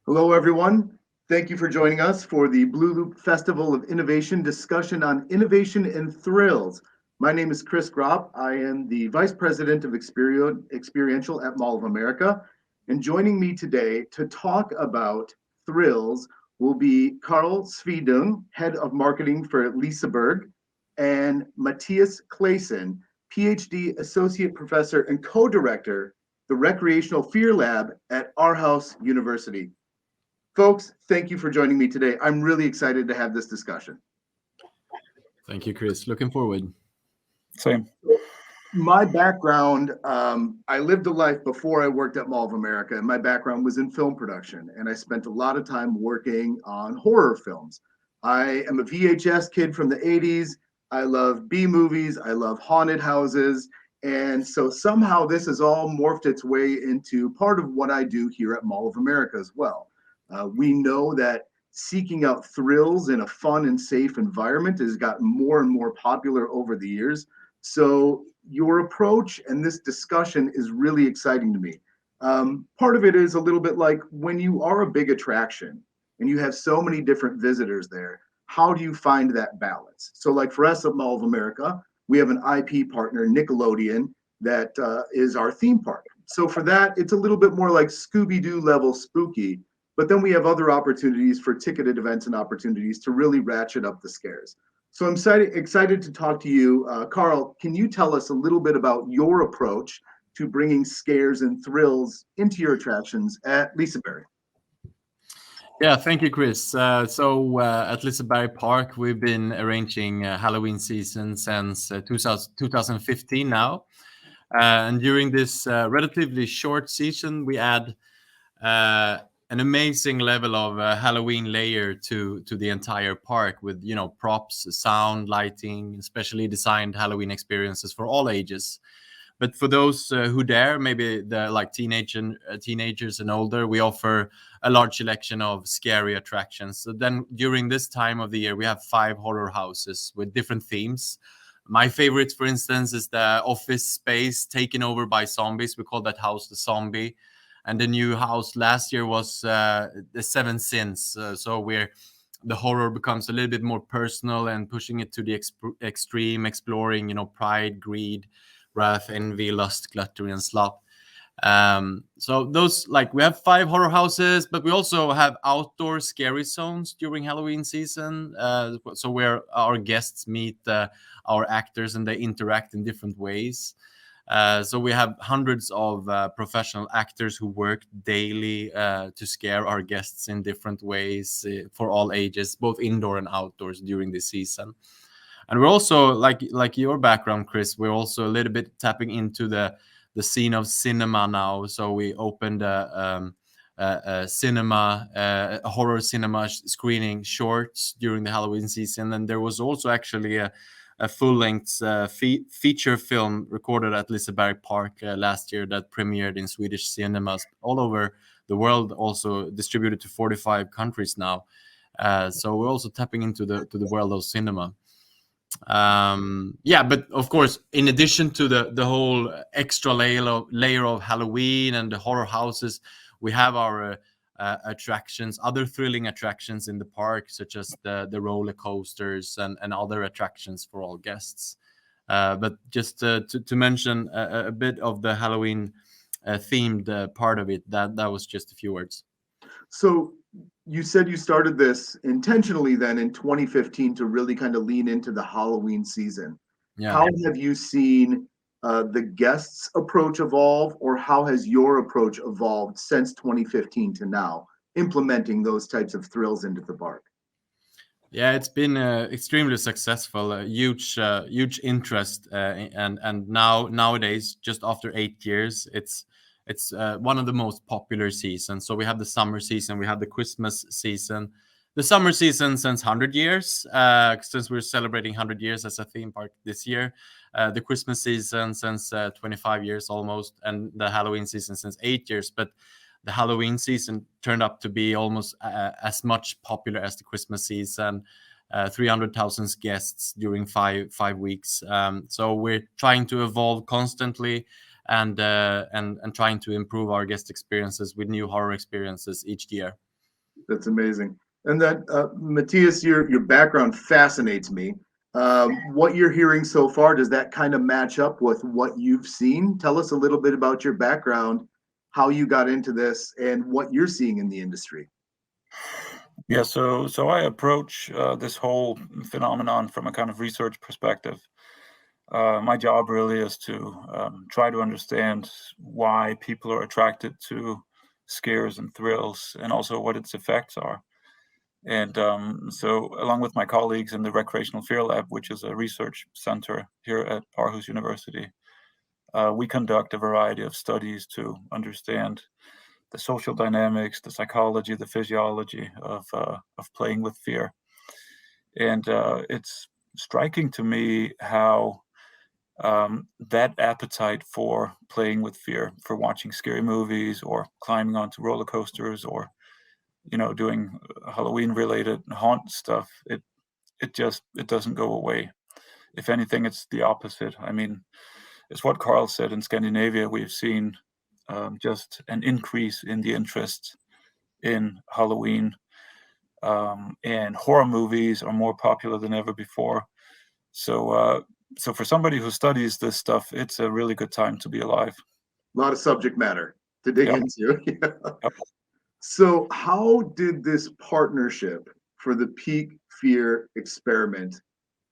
Hello, everyone. Thank you for joining us for the Blooloop Festival of Innovation discussion on innovation and thrills. My name is Chris Grap. I am the Vice President of Experiential at Mall of America. And joining me today to talk about thrills will be Karl Svedung, Head of Marketing for Liseberg, and Mathias Clasen, PhD Associate Professor and Co-Director, the Recreational Fear Lab at Aarhus University. Folks, thank you for joining me today. I'm really excited to have this discussion. Thank you, Chris. Looking forward. Same. My background, I lived a life before I worked at Mall of America, and my background was in film production, and I spent a lot of time working on horror films. I am a VHS kid from the 80s. I love B movies. I love haunted houses. And so somehow this has all morphed its way into part of what I do here at Mall of America as well. We know that seeking out thrills in a fun and safe environment has gotten more and more popular over the years. So your approach and this discussion is really exciting to me. Part of it is a little bit like when you are a big attraction and you have so many different visitors there, how do you find that balance? So like for us at Mall of America, we have an IP partner, Nickelodeon, that is our theme park. So for that, it's a little bit more like Scooby-Doo level spooky. But then we have other opportunities for ticketed events and opportunities to really ratchet up the scares. So I'm excited to talk to you. Karl, can you tell us a little bit about your approach to bringing scares and thrills into your attractions at Liseberg? Yeah, thank you, Chris. At Liseberg Park, we've been arranging Halloween season since 2015 now. And during this relatively short season, we add an amazing level of Halloween layer to the entire park with props, sound, lighting, specially designed Halloween experiences for all ages. But for those who dare, maybe the like teenagers and older, we offer a large selection of scary attractions. So then during this time of the year, we have 5 horror houses with different themes. My favorite, for instance, is the office space taken over by zombies. We call that house the Zombie. And the new house last year was the 7 Sins. Where the horror becomes a little bit more personal and pushing it to the extreme, exploring, pride, greed, wrath, envy, lust, gluttony, and sloth. So those, like, we have 5 horror houses, but we also have outdoor scary zones during Halloween season. So where our guests meet our actors and they interact in different ways. So we have hundreds of professional actors who work daily to scare our guests in different ways for all ages, both indoor and outdoors during the season. And we're also, like your background, Chris, we're also a little bit tapping into the scene of cinema now. So we opened a horror cinema screening shorts during the Halloween season. And there was also actually a full-length feature film recorded at Liseberg Park last year that premiered in Swedish cinemas all over the world, also distributed to 45 countries now. So we're also tapping into the world of cinema. But of course, in addition to the whole extra layer of Halloween and the horror houses, we have our attractions, other thrilling attractions in the park, such as the roller coasters and other attractions for all guests. But just to mention a bit of the Halloween themed part of it, that was just a few words. So you said you started this intentionally then in 2015 to really kind of lean into the Halloween season. Yeah. How have you seen the guests' approach evolve, or how has your approach evolved since 2015 to now, implementing those types of thrills into the park? Yeah, it's been extremely successful, huge interest, and nowadays, just after 8 years, it's one of the most popular seasons. So we have the summer season, we have the Christmas season. The summer season since 100 years, since we're celebrating 100 years as a theme park this year. The Christmas season since 25 years almost, and the Halloween season since 8 years. But the Halloween season turned up to be almost as much popular as the Christmas season. 300,000 guests during five weeks. So we're trying to evolve constantly and trying to improve our guest experiences with new horror experiences each year. That's amazing. And then, Matthias, your background fascinates me. What you're hearing so far, does that kind of match up with what you've seen? Tell us a little bit about your background, how you got into this, and what you're seeing in the industry. Yeah, so I approach this whole phenomenon from a kind of research perspective. My job really is to try to understand why people are attracted to scares and thrills, and also what its effects are. And so, along with my colleagues in the Recreational Fear Lab, which is a research center here at Aarhus University, we conduct a variety of studies to understand the social dynamics, the psychology, the physiology of playing with fear. And it's striking to me how that appetite for playing with fear, for watching scary movies or climbing onto roller coasters or doing Halloween related haunt stuff, it doesn't go away. If anything, it's the opposite. I mean, it's what Karl said. In Scandinavia, we've seen just an increase in the interest in Halloween, and horror movies are more popular than ever before. So for somebody who studies this stuff, it's a really good time to be alive. A lot of subject matter to dig Yep. into. Yep. So, how did this partnership for the Peak Fear experiment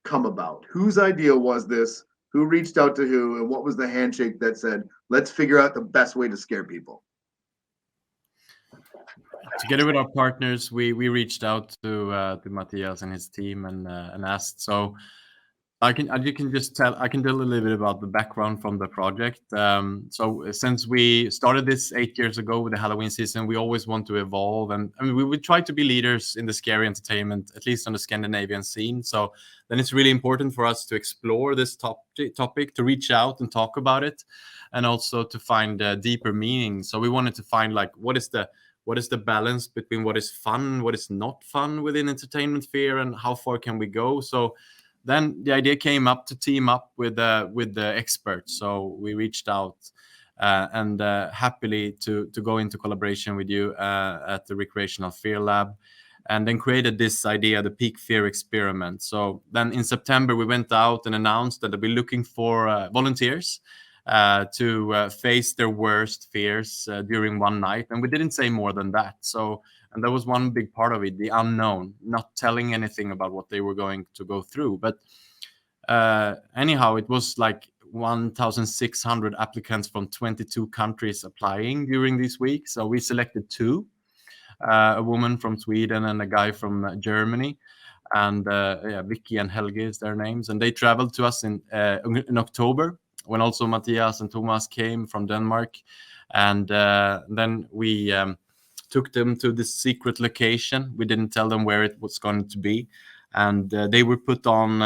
come about? Whose idea was this? Who reached out to who? And what was the handshake that said, let's figure out the best way to scare people? Together with our partners, we reached out to Matthias and his team and asked. So you can just tell. I can tell a little bit about the background from the project. So since we started this 8 years ago with the Halloween season, we always want to evolve, and I mean we would try to be leaders in the scary entertainment, at least on the Scandinavian scene. So then it's really important for us to explore this topic, to reach out and talk about it, and also to find deeper meaning. So we wanted to find like what is the balance between what is fun, what is not fun within entertainment fear, and how far can we go? So then the idea came up to team up with the experts. So we reached out and happily to go into collaboration with you at the Recreational Fear Lab, and then created this idea, the Peak Fear experiment. So then in September we went out and announced that we're looking for volunteers to face their worst fears during one night, and we didn't say more than that. So, and that was one big part of it, the unknown, not telling anything about what they were going to go through. But anyhow, it was like 1,600 applicants from 22 countries applying during this week. So we selected two, a woman from Sweden and a guy from Germany. And Vicky and Helge is their names. And they traveled to us in October, when also Matthias and Thomas came from Denmark. And then we took them to this secret location. We didn't tell them where it was going to be. And they were put on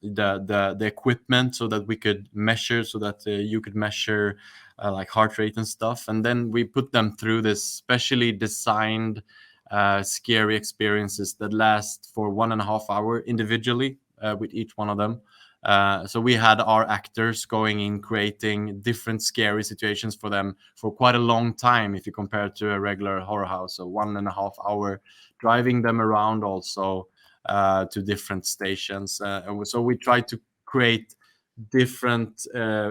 the equipment so that we could measure, so that you could measure like heart rate and stuff. And then we put them through this specially designed scary experiences that last for 1.5 hours individually with each one of them. So we had our actors going in, creating different scary situations for them for quite a long time if you compare it to a regular horror house. So 1.5 hours, driving them around also to different stations. And so we tried to create different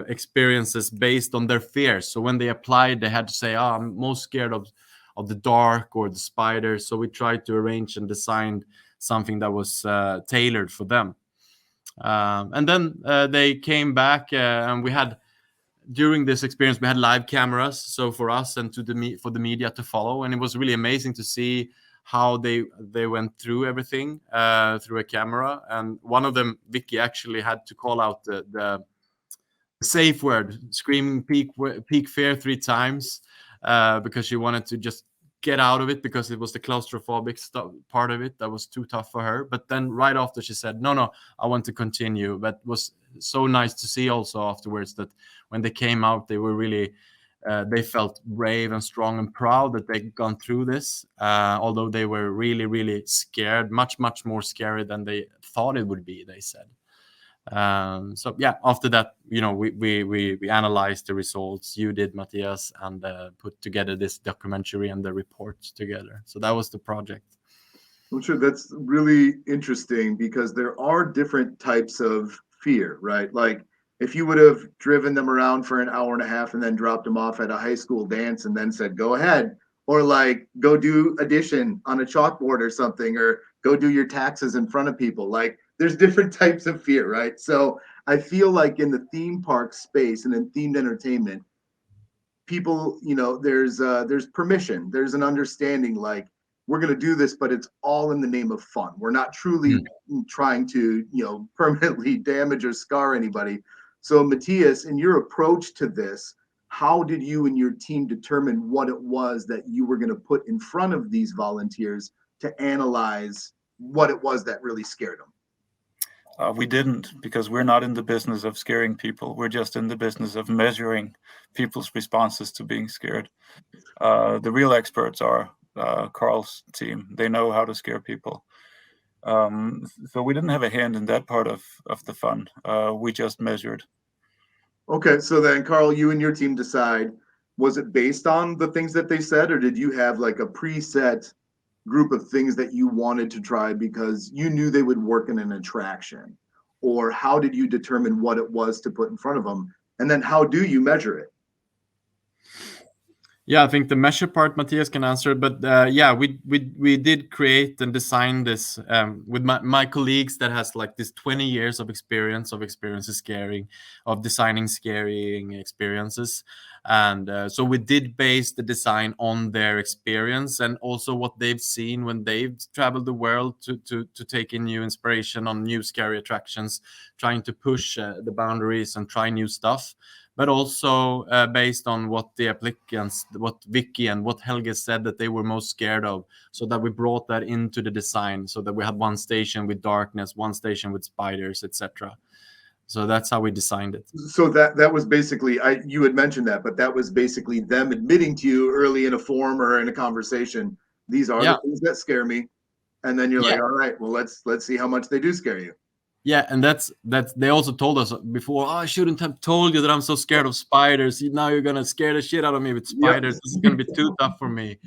experiences based on their fears. So when they applied, they had to say, "Oh, I'm most scared of the dark or the spiders." So we tried to arrange and design something that was tailored for them. And then they came back, and we had, during this experience, we had live cameras, so for us and for the media to follow, and it was really amazing to see how they went through everything through a camera. And one of them, Vicky, actually had to call out the safe word, screaming peak fear 3 times, because she wanted to just get out of it, because it was the claustrophobic part of it that was too tough for her. But then right after, she said, no, I want to continue. But it was so nice to see also afterwards that when they came out, they were really they felt brave and strong and proud that they'd gone through this, although they were really, really scared, much more scary than they thought it would be, they said. So yeah, after that, we analyzed the results. You did, Matthias, and put together this documentary and the reports together. So that was the project. I'm sure that's really interesting because there are different types of fear, right? Like if you would have driven them around for an hour and a half and then dropped them off at a high school dance and then said, go ahead, or like go do addition on a chalkboard or something, or go do your taxes in front of people. Like there's different types of fear, right? So I feel like in the theme park space and in themed entertainment, people, there's permission, there's an understanding, like we're going to do this, but it's all in the name of fun. We're not truly trying to permanently damage or scar anybody. So Matthias, in your approach to this, how did you and your team determine what it was that you were going to put in front of these volunteers to analyze what it was that really scared them? We didn't, because we're not in the business of scaring people. We're just in the business of measuring people's responses to being scared. The real experts are Karl's team. They know how to scare people. So we didn't have a hand in that part of the fun. We just measured. Okay, so then Karl, you and your team decide, was it based on the things that they said, or did you have like a preset group of things that you wanted to try because you knew they would work in an attraction? Or how did you determine what it was to put in front of them? And then how do you measure it? Yeah, I think the measure part Matthias can answer, but yeah, we did create and design this with my colleagues that has like this 20 years of experiences scaring, of designing scaring experiences, and so we did base the design on their experience and also what they've seen when they've traveled the world to take in new inspiration on new scary attractions, trying to push the boundaries and try new stuff. But also based on what the applicants, what Vicky and what Helge said that they were most scared of, so that we brought that into the design, so that we had one station with darkness, one station with spiders, etc. So that's how we designed it. So that was basically, you had mentioned that, but that was basically them admitting to you early in a forum or in a conversation, these are the things that scare me. And then you're like, all right, well, let's see how much they do scare you. Yeah, and that's they also told us before, I shouldn't have told you that I'm so scared of spiders. Now you're gonna scare the shit out of me with spiders. This is gonna be too tough for me.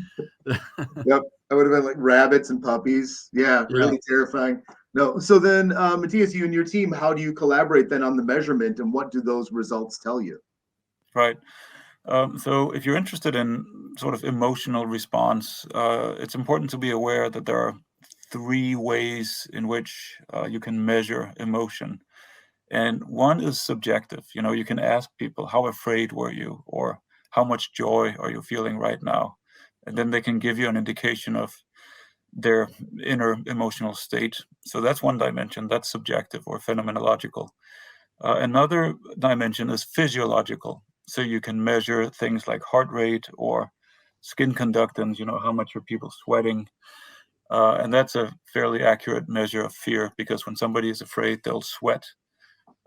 Yep, I would have been like rabbits and puppies. Yeah, really terrifying. No, so then Matthias, you and your team, how do you collaborate then on the measurement, and what do those results tell you? Right. So if you're interested in sort of emotional response, it's important to be aware that there are 3 ways in which you can measure emotion. And one is subjective. You can ask people, how afraid were you? Or how much joy are you feeling right now? And then they can give you an indication of their inner emotional state. So that's one dimension, that's subjective or phenomenological. Another dimension is physiological. So you can measure things like heart rate or skin conductance, how much are people sweating? And that's a fairly accurate measure of fear, because when somebody is afraid, they'll sweat.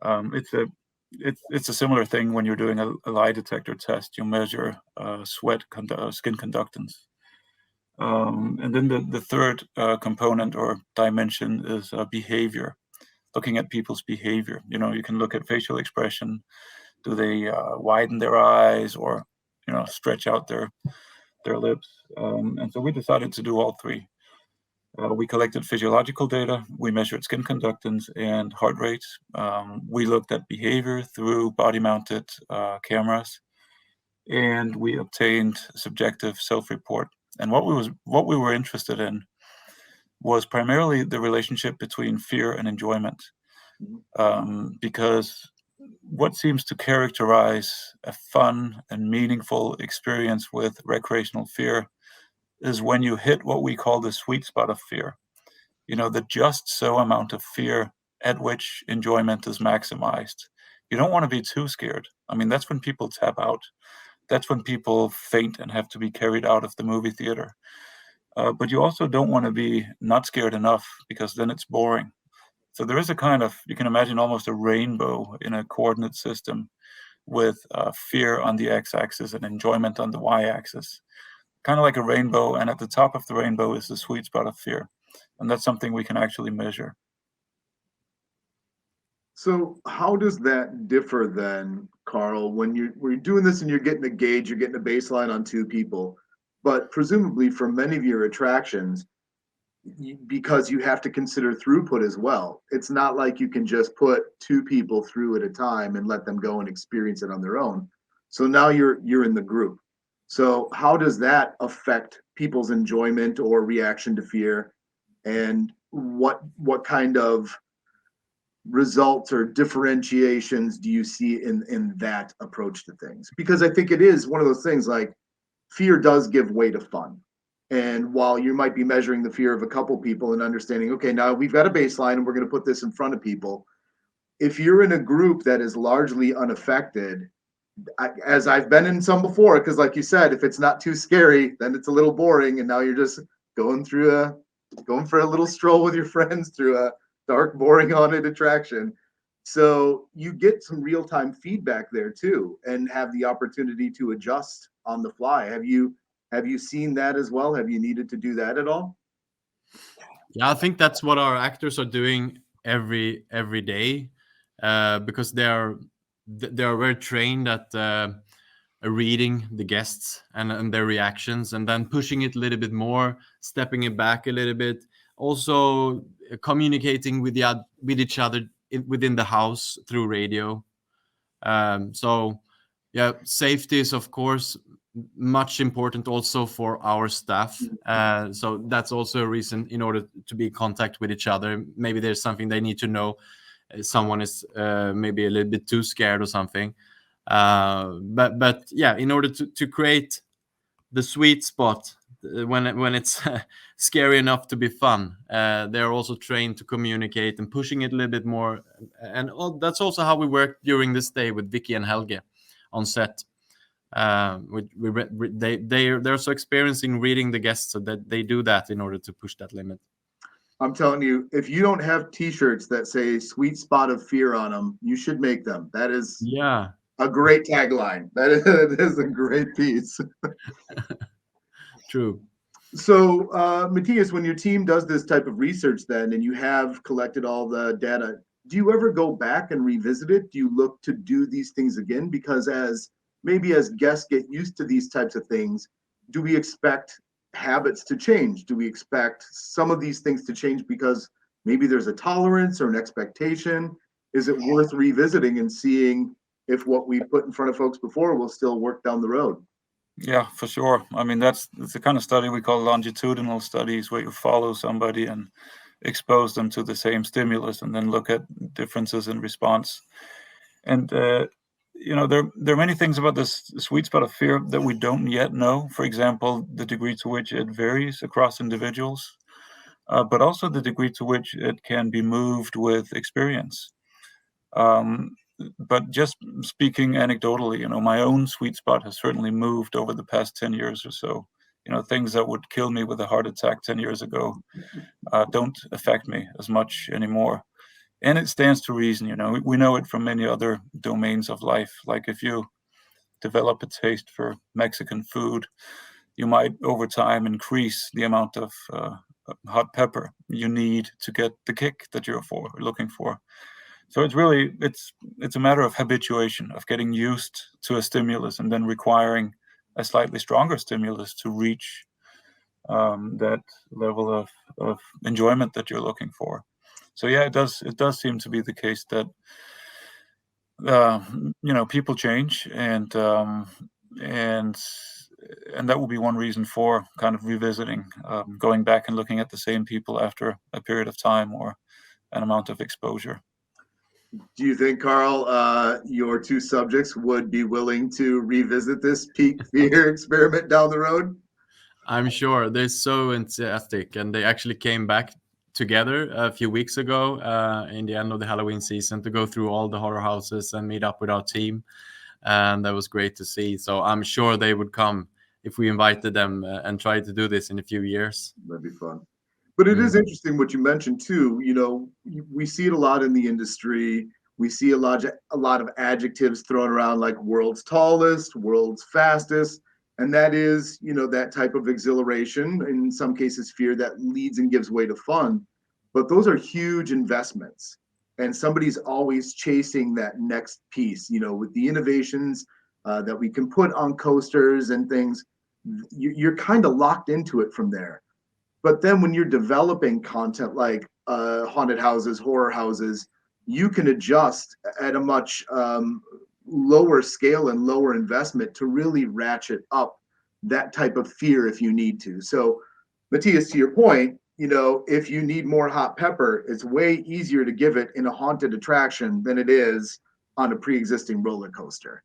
It's a similar thing when you're doing a lie detector test. You measure skin conductance. And then the third component or dimension is behavior, looking at people's behavior. You can look at facial expression. Do they widen their eyes or stretch out their lips? And so we decided to do all 3. We collected physiological data, we measured skin conductance and heart rate. We looked at behavior through body-mounted cameras, and we obtained subjective self-report. And what we were interested in was primarily the relationship between fear and enjoyment, because what seems to characterize a fun and meaningful experience with recreational fear is when you hit what we call the sweet spot of fear. The just so amount of fear at which enjoyment is maximized. You don't want to be too scared. I mean, that's when people tap out. That's when people faint and have to be carried out of the movie theater. But you also don't want to be not scared enough, because then it's boring. So there is a kind of, you can imagine almost a rainbow in a coordinate system with fear on the x-axis and enjoyment on the y-axis. Kind of like a rainbow, and at the top of the rainbow is the sweet spot of fear. And that's something we can actually measure. So how does that differ then, Karl, when you're doing this and you're getting a gauge, you're getting a baseline on two people, but presumably for many of your attractions, because you have to consider throughput as well. It's not like you can just put two people through at a time and let them go and experience it on their own. So now you're in the group. So how does that affect people's enjoyment or reaction to fear? And what kind of results or differentiations do you see in that approach to things? Because I think it is one of those things, like, fear does give way to fun. And while you might be measuring the fear of a couple people and understanding, okay, now we've got a baseline and we're going to put this in front of people, if you're in a group that is largely unaffected, as I've been in some before, because like you said, if it's not too scary, then it's a little boring, and now you're just going for a little stroll with your friends through a dark, boring haunted attraction. So you get some real-time feedback there too, and have the opportunity to adjust on the fly. Have you seen that as well? Have you needed to do that at all? Yeah, I think that's what our actors are doing every day, because they are very trained at reading the guests and their reactions, and then pushing it a little bit more, stepping it back a little bit, also communicating with each other within the house through radio. So yeah, safety is of course much important also for our staff. So that's also a reason, in order to be in contact with each other. Maybe there's something they need to know. Someone is maybe a little bit too scared or something. But yeah, in order to create the sweet spot, when it's scary enough to be fun, they're also trained to communicate and pushing it a little bit more. And that's also how we work during this day with Vicky and Helge on set. They're so experiencing reading the guests, so that they do that in order to push that limit. I'm telling you, if you don't have T-shirts that say "Sweet Spot of Fear" on them, you should make them. That is Yeah, a great tagline. That is a great piece. true. So, Matthias, when your team does this type of research, then, and you have collected all the data, do you ever go back and revisit it? Do you look to do these things again? Because as guests get used to these types of things, do we expect habits to change? Do we expect some of these things to change because maybe there's a tolerance or an expectation? Is it worth revisiting and seeing if what we put in front of folks before will still work down the road? Yeah, for sure. I mean, that's the kind of study we call longitudinal studies, where you follow somebody and expose them to the same stimulus and then look at differences in response. And there are many things about this sweet spot of fear that we don't yet know. For example, the degree to which it varies across individuals, but also the degree to which it can be moved with experience. But just speaking anecdotally, my own sweet spot has certainly moved over the past 10 years or so. Things that would kill me with a heart attack 10 years ago don't affect me as much anymore. And it stands to reason. We know it from many other domains of life. Like, if you develop a taste for Mexican food, you might over time increase the amount of hot pepper you need to get the kick that you're looking for. So it's a matter of habituation, of getting used to a stimulus and then requiring a slightly stronger stimulus to reach that level of enjoyment that you're looking for. So yeah, it does seem to be the case that people change, and that will be one reason for kind of revisiting, going back and looking at the same people after a period of time or an amount of exposure. Do you think, Karl, your two subjects would be willing to revisit this peak fear experiment down the road? I'm sure they're so enthusiastic, and they actually came back together a few weeks ago, in the end of the Halloween season, to go through all the horror houses and meet up with our team, and that was great to see. So I'm sure they would come if we invited them, and try to do this in a few years. That'd be fun. But it is interesting what you mentioned too. We see it a lot in the industry. We see a lot of adjectives thrown around, like world's tallest, world's fastest. And that is, that type of exhilaration, in some cases fear, that leads and gives way to fun. But those are huge investments. and somebody's always chasing that next piece. With the innovations that we can put on coasters and things, you're kind of locked into it from there. But then when you're developing content like haunted houses, horror houses, you can adjust at a much lower scale and lower investment to really ratchet up that type of fear if you need to. So, Mathias, to your point, if you need more hot pepper, it's way easier to give it in a haunted attraction than it is on a pre-existing roller coaster.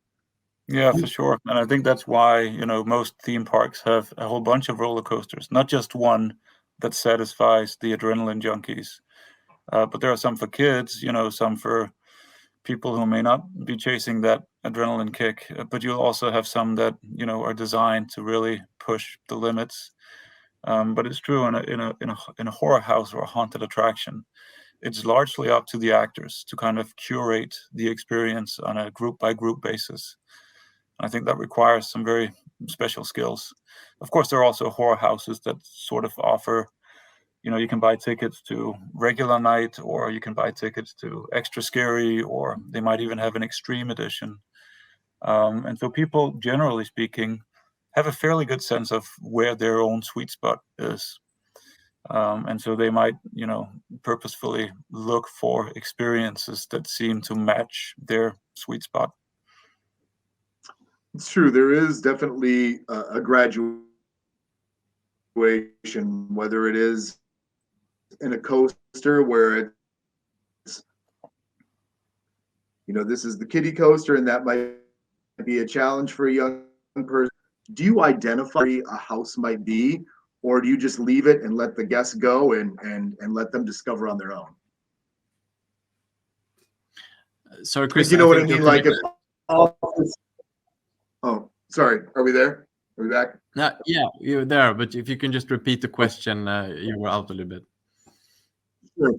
Yeah, for sure. And I think that's why, most theme parks have a whole bunch of roller coasters, not just one that satisfies the adrenaline junkies. But there are some for kids, some for people who may not be chasing that adrenaline kick. But you'll also have some that, are designed to really push the limits. But it's true in a horror house or a haunted attraction, it's largely up to the actors to kind of curate the experience on a group by group basis. I think that requires some very special skills. Of course, there are also horror houses that sort of offer, you can buy tickets to regular night, or you can buy tickets to extra scary, or they might even have an extreme edition. And so people, generally speaking, have a fairly good sense of where their own sweet spot is. And so they might, purposefully look for experiences that seem to match their sweet spot. It's true. There is definitely a graduation, whether it is in a coaster where it's, this is the kiddie coaster, and that might be a challenge for a young person. Do you identify a house might be, or do you just leave it and let the guests go and let them discover on their own? Sorry, Chris. You know what I mean? Like if oh, sorry. Are we there? Are we back? Yeah, you're there. But if you can just repeat the question, you were out a little bit. Sure.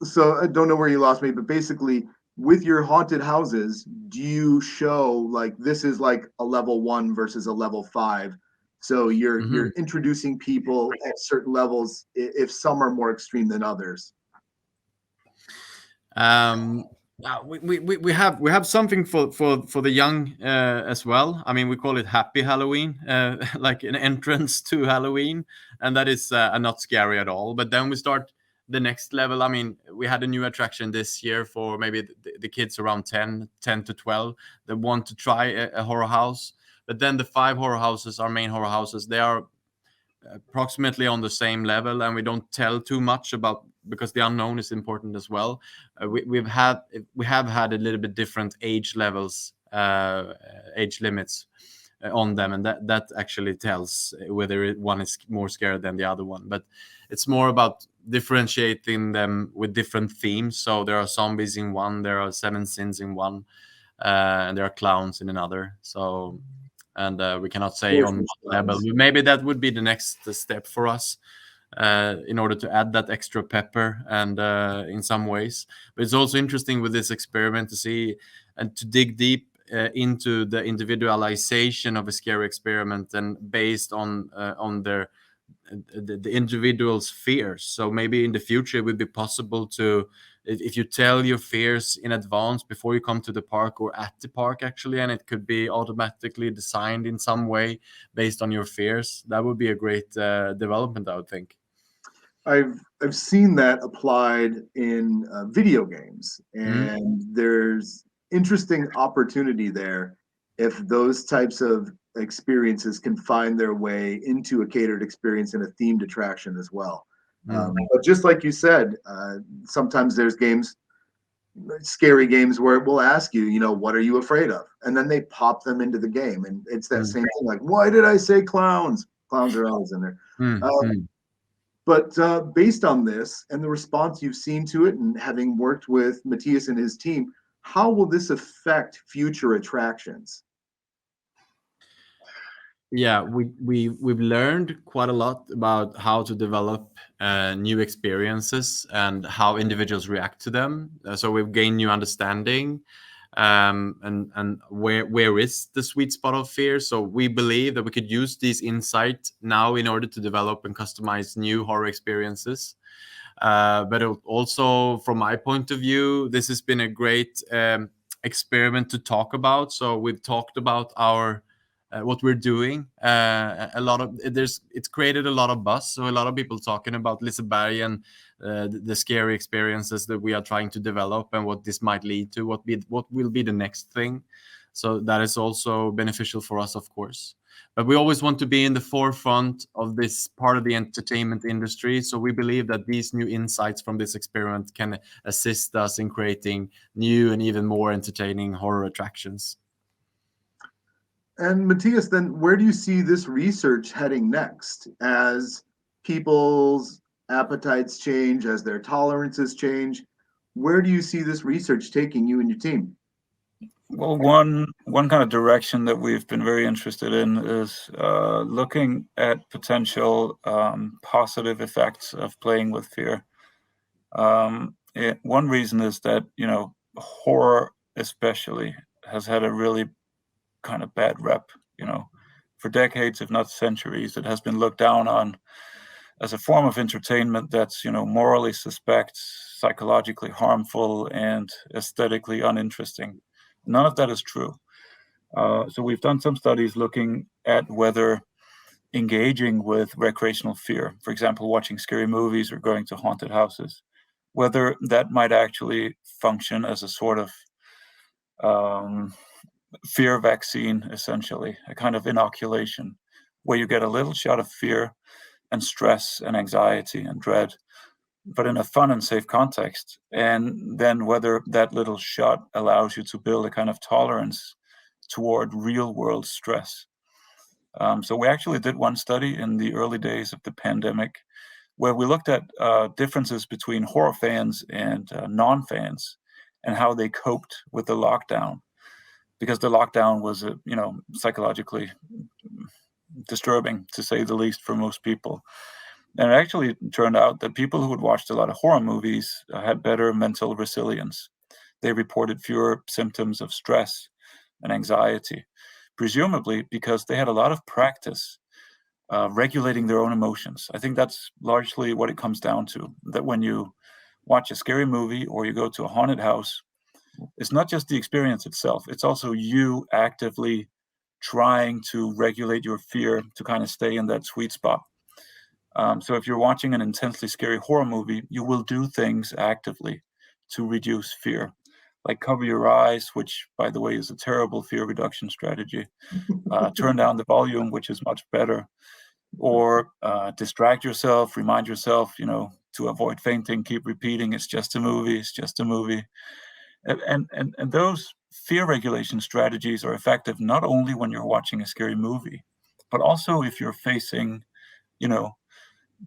So I don't know where you lost me, but basically, with your haunted houses, do you show like this is like a level 1 versus a level 5? So you're introducing people at certain levels, if some are more extreme than others. We have something for the young as well. I mean, we call it Happy Halloween, like an entrance to Halloween, and that is not scary at all. But then we start the next level. I mean, we had a new attraction this year for maybe the kids around 10 to 12 that want to try a horror house. But then the 5 horror houses, our main horror houses, they are approximately on the same level, and we don't tell too much about, because the unknown is important as well. We have had a little bit different age levels, age limits on them, and that actually tells whether one is more scared than the other one. But it's more about differentiating them with different themes. So there are zombies in one, there are 7 sins in one, and there are clowns in another. So, and we cannot say on what level. Maybe that would be the next step for us, in order to add that extra pepper and in some ways. But it's also interesting with this experiment to see and to dig deep into the individualization of a scary experiment, and based on their the individual's fears. So maybe in the future it would be possible to, if you tell your fears in advance before you come to the park or at the park actually, and it could be automatically designed in some way based on your fears, that would be a great development, I would think. I've seen that applied in video games, and there's interesting opportunity there if those types of experiences can find their way into a catered experience in a themed attraction as well. But just like you said, sometimes there's games, scary games, where it will ask you, what are you afraid of? And then they pop them into the game. And it's that same thing, like, why did I say clowns? Clowns are always in there. But based on this and the response you've seen to it, and having worked with Mathias and his team, how will this affect future attractions? Yeah, we've learned quite a lot about how to develop new experiences and how individuals react to them. So we've gained new understanding, and where is the sweet spot of fear. So we believe that we could use these insights now in order to develop and customize new horror experiences. But also, from my point of view, this has been a great experiment to talk about. So we've talked about our what we're doing. A lot of it's created a lot of buzz. So a lot of people talking about Liseberg and the scary experiences that we are trying to develop and what this might lead to. What will be the next thing. So that is also beneficial for us, of course. But we always want to be in the forefront of this part of the entertainment industry. So we believe that these new insights from this experiment can assist us in creating new and even more entertaining horror attractions. And Mathias, then where do you see this research heading next as people's appetites change, as their tolerances change? Where do you see this research taking you and your team? Well, one kind of direction that we've been very interested in is looking at potential positive effects of playing with fear. One reason is that, horror especially has had a really kind of bad rep. For decades, if not centuries, it has been looked down on as a form of entertainment that's, morally suspect, psychologically harmful, and aesthetically uninteresting. None of that is true. So we've done some studies looking at whether engaging with recreational fear, for example, watching scary movies or going to haunted houses, whether that might actually function as a sort of fear vaccine, essentially, a kind of inoculation, where you get a little shot of fear and stress and anxiety and dread, but in a fun and safe context. And then whether that little shot allows you to build a kind of tolerance toward real world stress. So we actually did one study in the early days of the pandemic where we looked at differences between horror fans and non-fans and how they coped with the lockdown, because the lockdown was, psychologically disturbing, to say the least, for most people. And it actually turned out that people who had watched a lot of horror movies had better mental resilience. They reported fewer symptoms of stress and anxiety, presumably because they had a lot of practice regulating their own emotions. I think that's largely what it comes down to, that when you watch a scary movie or you go to a haunted house, it's not just the experience itself, it's also you actively trying to regulate your fear to kind of stay in that sweet spot. So if you're watching an intensely scary horror movie, you will do things actively to reduce fear, like cover your eyes, which, by the way, is a terrible fear reduction strategy. Turn down the volume, which is much better. Or distract yourself, remind yourself, to avoid fainting, keep repeating, it's just a movie, it's just a movie. And those fear regulation strategies are effective not only when you're watching a scary movie, but also if you're facing,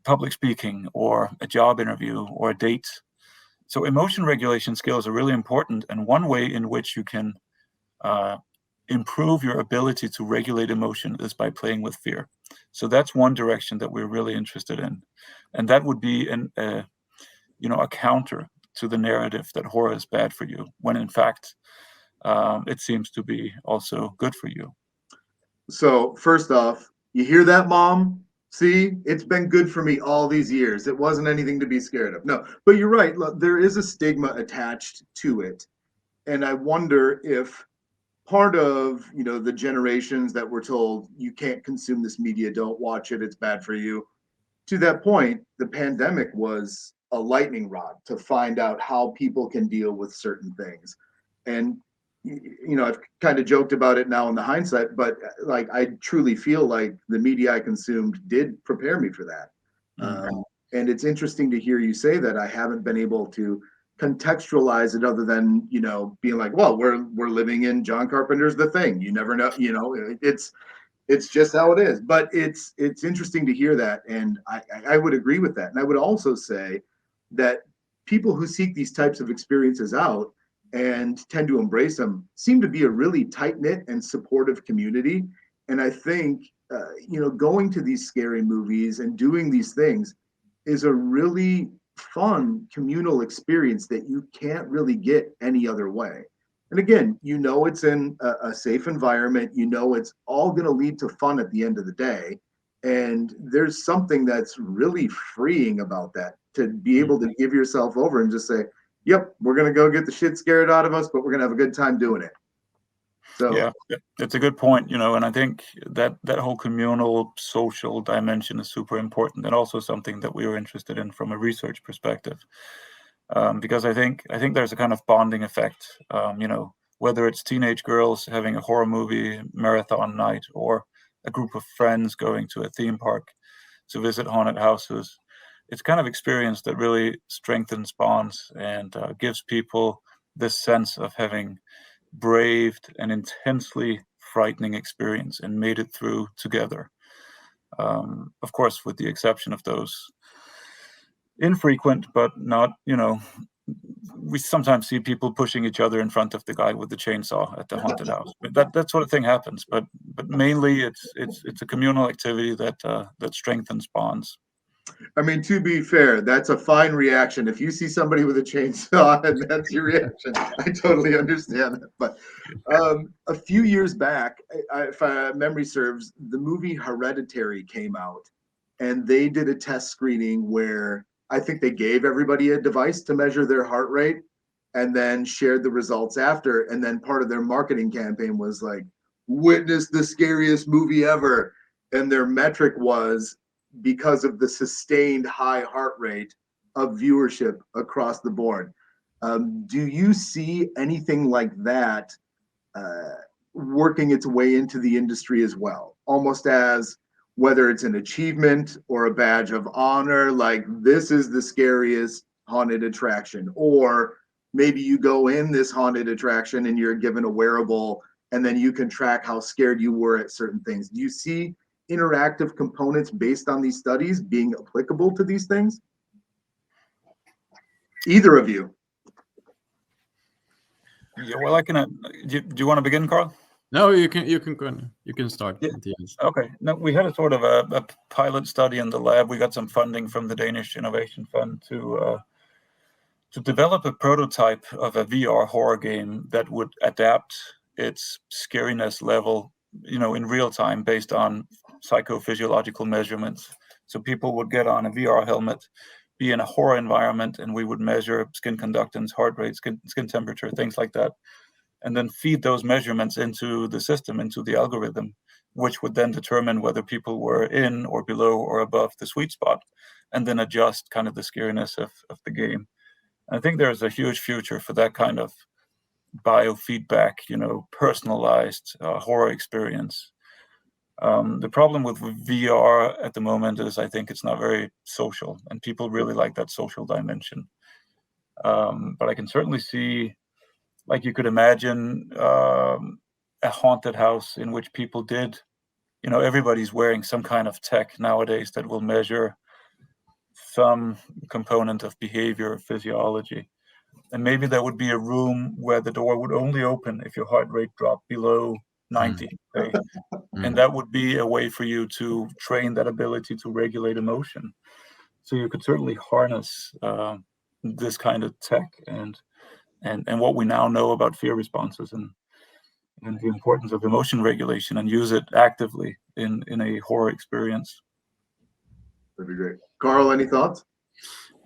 public speaking or a job interview or a date. So emotion regulation skills are really important, and one way in which you can improve your ability to regulate emotion is by playing with fear. So that's one direction that we're really interested in, and that would be a counter to the narrative that horror is bad for you, when in fact it seems to be also good for you. So first off, you hear that, Mom? See, it's been good for me all these years. It wasn't anything to be scared of. No, but you're right. Look, there is a stigma attached to it. And I wonder if part of, the generations that were told you can't consume this media, don't watch it, it's bad for you. To that point, the pandemic was a lightning rod to find out how people can deal with certain things. And I've kind of joked about it now in the hindsight, but like I truly feel like the media I consumed did prepare me for that. And it's interesting to hear you say that. I haven't been able to contextualize it other than being like, well, we're living in John Carpenter's The Thing. You never know. It's just how it is. But it's interesting to hear that, and I would agree with that. And I would also say that people who seek these types of experiences out and tend to embrace them seem to be a really tight-knit and supportive community. And I think going to these scary movies and doing these things is a really fun communal experience that you can't really get any other way. And again, it's in a safe environment, it's all going to lead to fun at the end of the day. And there's something that's really freeing about that, to be able to give yourself over and just say, yep, we're going to go get the shit scared out of us, but we're going to have a good time doing it. So yeah, it's a good point, and I think that whole communal social dimension is super important, and also something that we were interested in from a research perspective, because I think there's a kind of bonding effect, whether it's teenage girls having a horror movie marathon night or a group of friends going to a theme park to visit haunted houses. It's kind of experience that really strengthens bonds and gives people this sense of having braved an intensely frightening experience and made it through together. Of course, with the exception of those infrequent, but not, we sometimes see people pushing each other in front of the guy with the chainsaw at the haunted house. But that sort of thing happens. But mainly, it's a communal activity that strengthens bonds. I mean, to be fair, that's a fine reaction. If you see somebody with a chainsaw and that's your reaction, I totally understand that. But a few years back, if memory serves, the movie Hereditary came out, and they did a test screening where I think they gave everybody a device to measure their heart rate and then shared the results after. And then part of their marketing campaign was like, witness the scariest movie ever. And their metric was, because of the sustained high heart rate, of viewership across the board. Do you see anything like that working its way into the industry as well? Almost as whether it's an achievement or a badge of honor, like this is the scariest haunted attraction, or maybe you go in this haunted attraction and you're given a wearable and then you can track how scared you were at certain things. Do you see interactive components based on these studies being applicable to these things? Either of you? Yeah, well, I can. Do you want to begin, Karl? No, you can go. You can start. Yeah. Okay. No, we had a sort of a pilot study in the lab. We got some funding from the Danish Innovation Fund to develop a prototype of a VR horror game that would adapt its scariness level, in real time based on psychophysiological measurements. So people would get on a VR helmet, be in a horror environment, and we would measure skin conductance, heart rate, skin temperature, things like that, and then feed those measurements into the system, into the algorithm, which would then determine whether people were in or below or above the sweet spot, and then adjust kind of the scariness of the game. I think there's a huge future for that kind of biofeedback, personalized horror experience. The problem with VR at the moment is I think it's not very social, and people really like that social dimension. But I can certainly see, like you could imagine, a haunted house in which people did, everybody's wearing some kind of tech nowadays that will measure some component of behavior, physiology. And maybe there would be a room where the door would only open if your heart rate dropped below 90. Say. And that would be a way for you to train that ability to regulate emotion. So you could certainly harness this kind of tech and what we now know about fear responses and the importance of emotion regulation, and use it actively in a horror experience. That'd be great. Karl, any thoughts?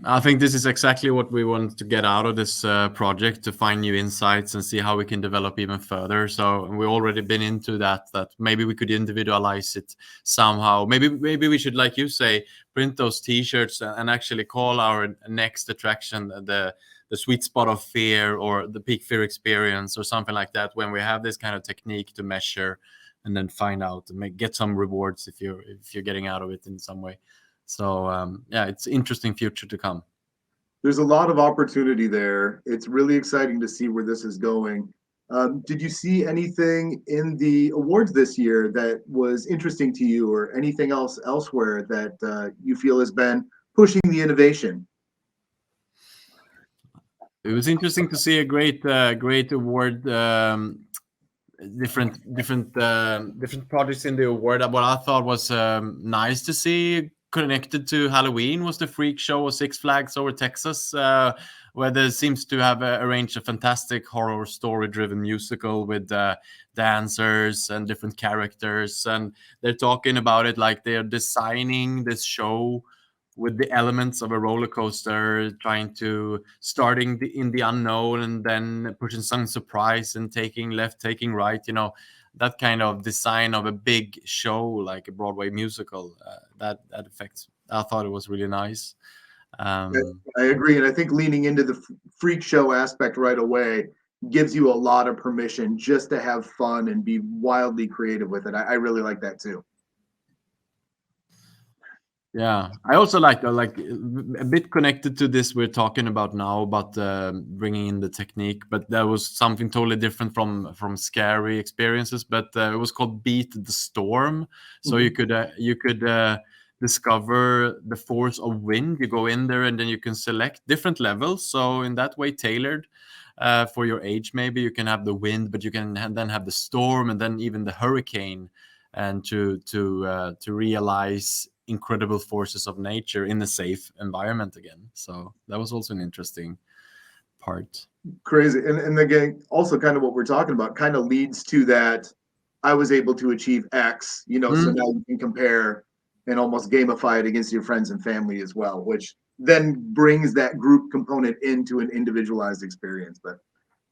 I think this is exactly what we want to get out of this project, to find new insights and see how we can develop even further. So we've already been into that maybe we could individualize it somehow. Maybe we should, like you say, print those T-shirts and actually call our next attraction the sweet spot of fear, or the peak fear experience, or something like that, when we have this kind of technique to measure and then find out and get some rewards if you're getting out of it in some way. So it's interesting future to come. There's a lot of opportunity there. It's really exciting to see where this is going. Did you see anything in the awards this year that was interesting to you, or anything else elsewhere that you feel has been pushing the innovation? It was interesting to see a great award. Different projects in the award. What I thought was nice to see, connected to Halloween, was the freak show of Six Flags over Texas, where there seems to have arranged a fantastic horror story-driven musical with dancers and different characters, and they're talking about it like they're designing this show with the elements of a roller coaster, trying to starting in the unknown and then pushing some surprise and taking left, taking right. That kind of design of a big show like a Broadway musical. That affects. I thought it was really nice. I agree, and I think leaning into the freak show aspect right away gives you a lot of permission just to have fun and be wildly creative with it. I really like that too. Yeah, I also like a bit connected to this we're talking about now about bringing in the technique, but that was something totally different from scary experiences. But it was called Beat the Storm. So you could discover the force of wind. You go in there and then you can select different levels. So in that way, tailored for your age, maybe you can have the wind, but you can then have the storm and then even the hurricane, and to realize incredible forces of nature in a safe environment again. So that was also an interesting part. Crazy. And again, also kind of what we're talking about kind of leads to that I was able to achieve X, so now you can compare and almost gamify it against your friends and family as well, which then brings that group component into an individualized experience. But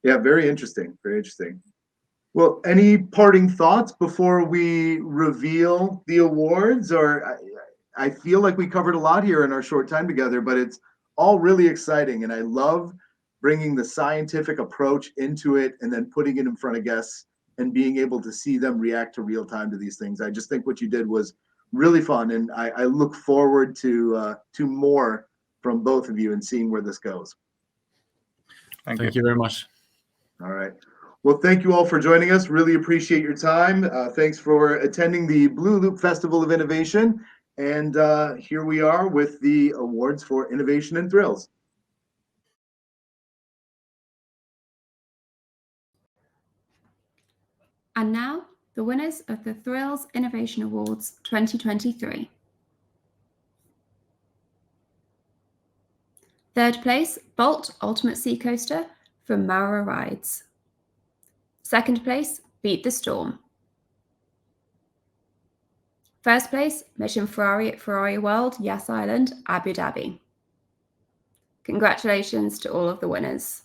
yeah, very interesting. Very interesting. Well, any parting thoughts before we reveal the awards? Or I feel like we covered a lot here in our short time together, but it's all really exciting. And I love bringing the scientific approach into it and then putting it in front of guests and being able to see them react to real time to these things. I just think what you did was really fun. And I look forward to more from both of you and seeing where this goes. Thank you very much. All right. Well, thank you all for joining us. Really appreciate your time. Thanks for attending the Blooloop Festival of Innovation. And here we are with the awards for innovation and thrills. And now, the winners of the Thrills Innovation Awards 2023. Third place, Bolt Ultimate Sea Coaster from Mara Rides. Second place, Beat the Storm. First place, Mission Ferrari at Ferrari World, Yas Island, Abu Dhabi. Congratulations to all of the winners.